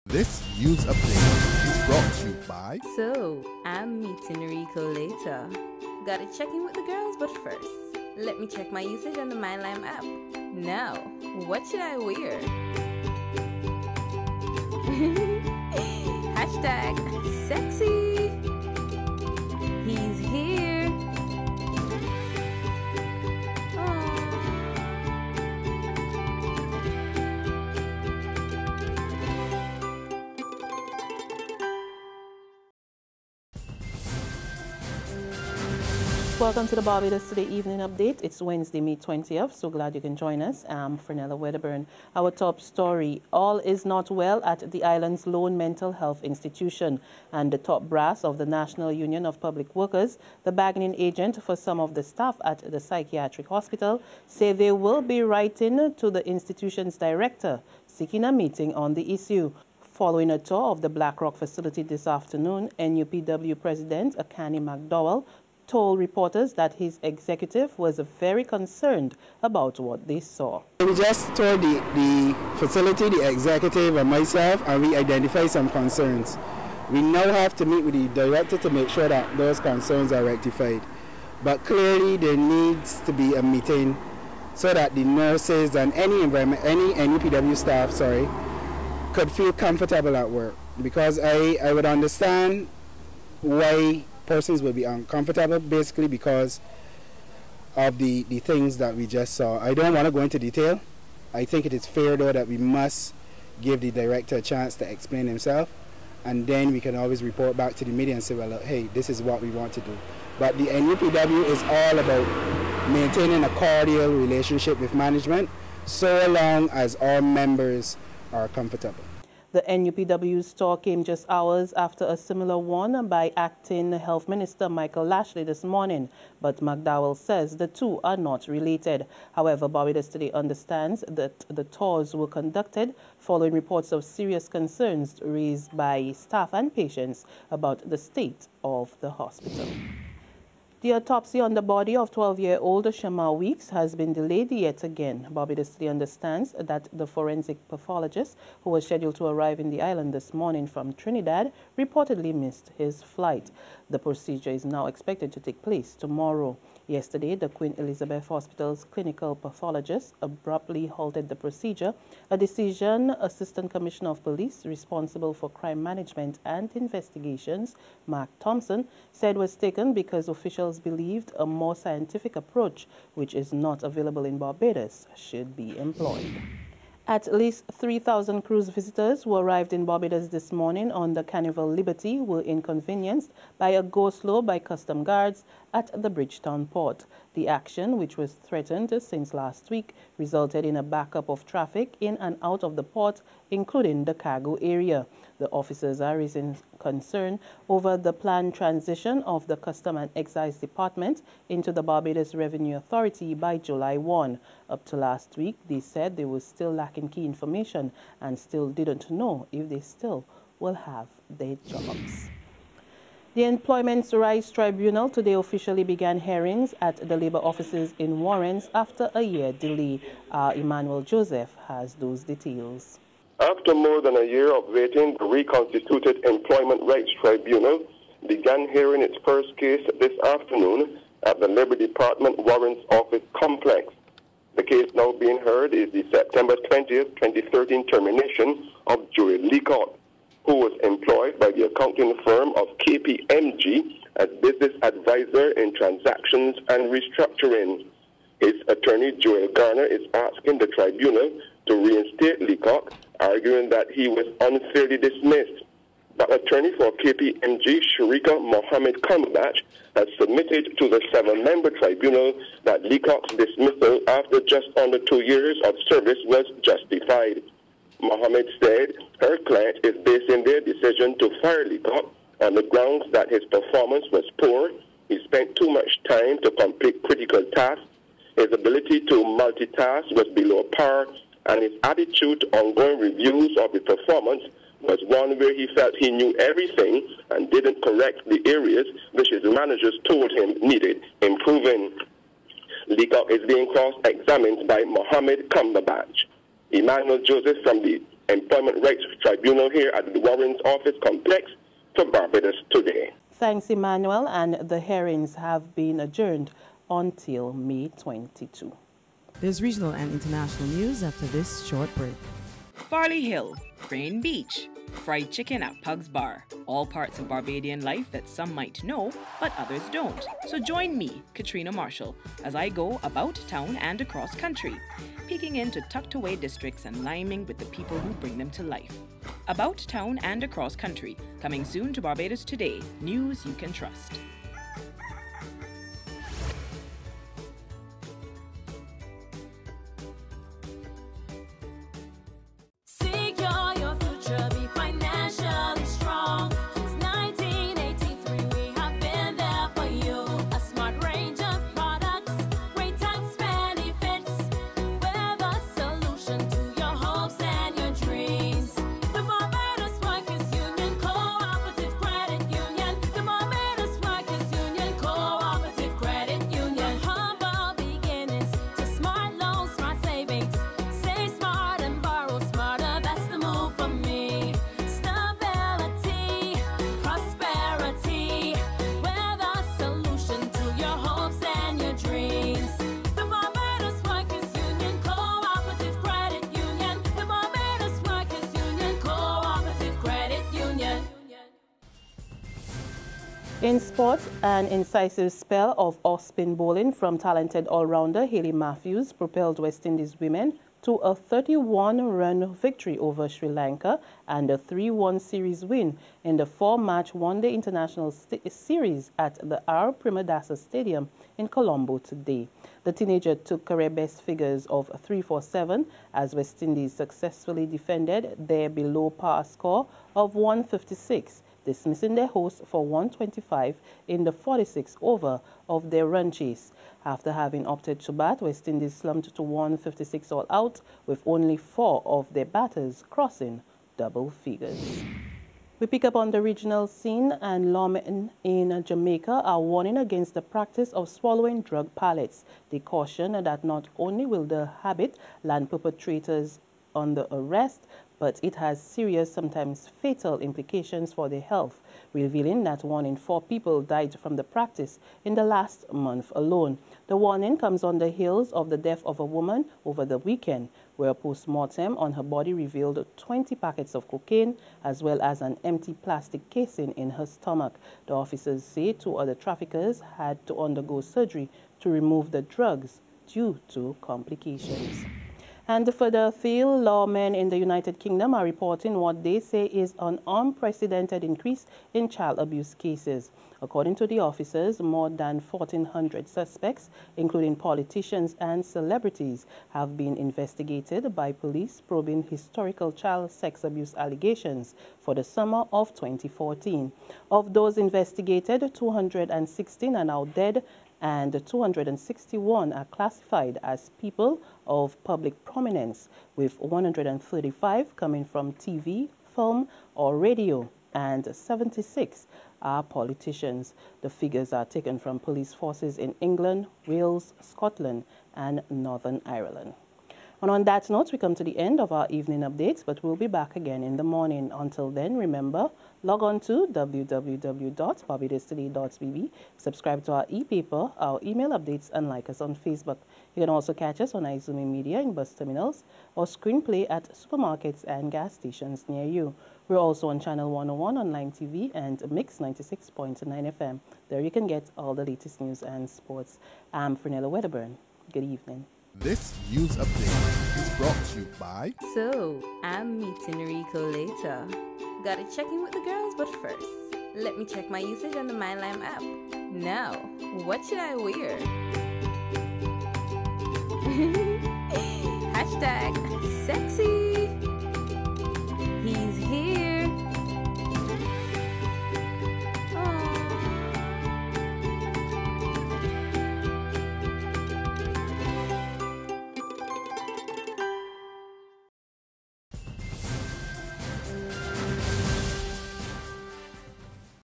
This news update is brought to you by... So, I'm meeting Rico later. Gotta check in with the girls, but first, let me check my usage on the MyLime app. Now, what should I wear? Hashtag sexy. He's here. Welcome to the Barbados Today Evening Update. It's Wednesday, May 20th. So glad you can join us. I'm Fernella Wedderburn. Our top story: all is not well at the island's lone mental health institution. And the top brass of the National Union of Public Workers, the bargaining agent for some of the staff at the Psychiatric Hospital, say they will be writing to the institution's director, seeking a meeting on the issue. Following a tour of the Black Rock facility this afternoon, NUPW President Akani McDowell told reporters that his executive was very concerned about what they saw. We just toured the facility, the executive and myself, and we identified some concerns. We now have to meet with the director to make sure that those concerns are rectified. But clearly there needs to be a meeting so that the nurses and any NUPW staff, could feel comfortable at work. Because I would understand why persons will be uncomfortable, basically because of the things that we just saw. I don't want to go into detail. I think it is fair though that we must give the director a chance to explain himself, and then we can always report back to the media and say, well, hey, this is what we want to do. But the NUPW is all about maintaining a cordial relationship with management so long as our members are comfortable. The NUPW's tour came just hours after a similar one by Acting Health Minister Michael Lashley this morning, but McDowell says the two are not related. However, Barbados Today understands that the tours were conducted following reports of serious concerns raised by staff and patients about the state of the hospital. The autopsy on the body of 12-year-old Shamar Weekes has been delayed yet again. Barbados Today understands that the forensic pathologist, who was scheduled to arrive in the island this morning from Trinidad, reportedly missed his flight. The procedure is now expected to take place tomorrow. Yesterday, the Queen Elizabeth Hospital's clinical pathologist abruptly halted the procedure, a decision Assistant Commissioner of Police responsible for crime management and investigations, Mark Thompson, said was taken because officials believed a more scientific approach, which is not available in Barbados, should be employed. At least 3,000 cruise visitors who arrived in Barbados this morning on the Carnival Liberty were inconvenienced by a go-slow by custom guards at the Bridgetown Port. The action, which was threatened since last week, resulted in a backup of traffic in and out of the port, including the cargo area. The officers are raising concern over the planned transition of the Custom and Excise Department into the Barbados Revenue Authority by July 1. Up to last week, they said they were still lacking key information and still didn't know if they still will have their jobs. The Employment Rights Tribunal today officially began hearings at the labor offices in Warrens after a year delay. Emmanuel Joseph has those details. After more than a year of waiting, the reconstituted Employment Rights Tribunal began hearing its first case this afternoon at the Labor Department Warrens Office Complex. The case now being heard is the September 20th, 2013 termination of Joel Leacock, who was employed by the accounting firm of KPMG as business advisor in transactions and restructuring. His attorney, Joel Garner, is asking the tribunal to reinstate Leacock, arguing that he was unfairly dismissed. But attorney for KPMG, Sharika Mohammed Cumberbatch, has submitted to the 7-member tribunal that Leacock's dismissal after just under 2 years of service was justified. Mohammed said her client is basing their decision to fire Leacock on the grounds that his performance was poor, he spent too much time to complete critical tasks, his ability to multitask was below par, and his attitude to ongoing reviews of his performance was one where he felt he knew everything and didn't correct the areas which his managers told him needed improving. Leacock is being cross-examined by Mohammed Cumberbatch. Emmanuel Joseph from the Employment Rights Tribunal here at the Warren's Office Complex to Barbados today. Thanks, Emmanuel, and the hearings have been adjourned until May 22. There's regional and international news after this short break. Farley Hill, Crane Beach, fried chicken at Pug's Bar, all parts of Barbadian life that some might know, but others don't. So join me, Katrina Marshall, as I go about town and across country, peeking into tucked away districts and liming with the people who bring them to life. About town and across country, coming soon to Barbados Today, news you can trust. In sports, an incisive spell of off-spin bowling from talented all-rounder Hayley Matthews propelled West Indies women to a 31-run victory over Sri Lanka and a 3-1 series win in the 4-match one-day international series at the R. Premadasa Stadium in Colombo today. The teenager took career best figures of 347 as West Indies successfully defended their below par score of 156. Dismissing their hosts for 125 in the 46th over of their run chase. After having opted to bat, West Indies slumped to 156 all out, with only 4 of their batters crossing double figures. We pick up on the regional scene, and lawmen in Jamaica are warning against the practice of swallowing drug pallets. They caution that not only will the habit land perpetrators under arrest, but it has serious, sometimes fatal implications for their health, revealing that 1 in 4 people died from the practice in the last month alone. The warning comes on the heels of the death of a woman over the weekend, where a post-mortem on her body revealed 20 packets of cocaine, as well as an empty plastic casing in her stomach. The officers say 2 other traffickers had to undergo surgery to remove the drugs due to complications. And further afield, lawmen in the United Kingdom are reporting what they say is an unprecedented increase in child abuse cases. According to the officers, more than 1,400 suspects, including politicians and celebrities, have been investigated by police probing historical child sex abuse allegations for the summer of 2014. Of those investigated, 216 are now dead, and 261 are classified as people of public prominence, with 135 coming from TV, film, or radio, and 76 are politicians. The figures are taken from police forces in England, Wales, Scotland, and Northern Ireland. And on that note, we come to the end of our evening updates, but we'll be back again in the morning. Until then, remember, log on to www.barbadostoday.bb, subscribe to our e-paper, our email updates, and like us on Facebook. You can also catch us on iZoomi Media in bus terminals or screenplay at supermarkets and gas stations near you. We're also on Channel 101 online TV and Mix 96.9 FM. There you can get all the latest news and sports. I'm Fernella Wedderburn. Good evening. This news update is brought to you by... So, I'm meeting Rico later. Gotta check in with the girls, but first, let me check my usage on the MyLime app. Now, what should I wear? #sexy.